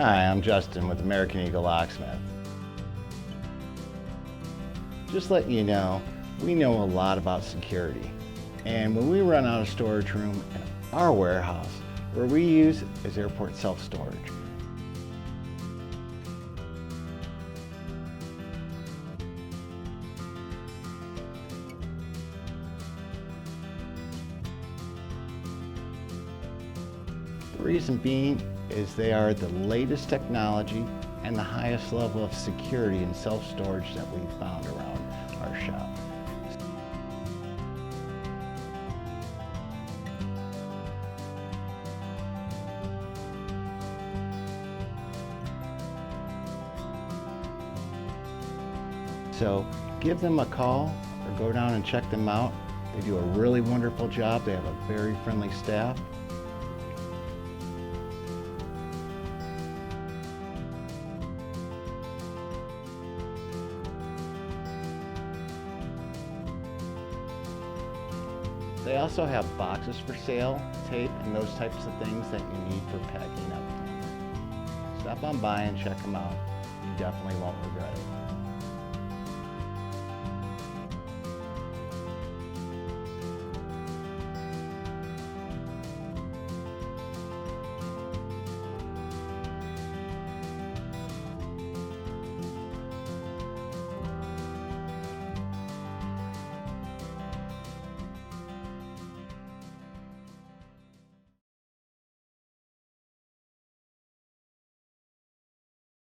Hi, I'm Justin with American Eagle Locksmith. Just letting you know, we know a lot about security. And when we run out of storage room in our warehouse, where we use is airport self-storage. The reason being is they are the latest technology and the highest level of security and self-storage that we've found around our shop. So give them a call or go down and check them out. They do a really wonderful job. They have a very friendly staff. They also have boxes for sale, tape, and those types of things that you need for packing up. Stop on by and check them out. You definitely won't regret it.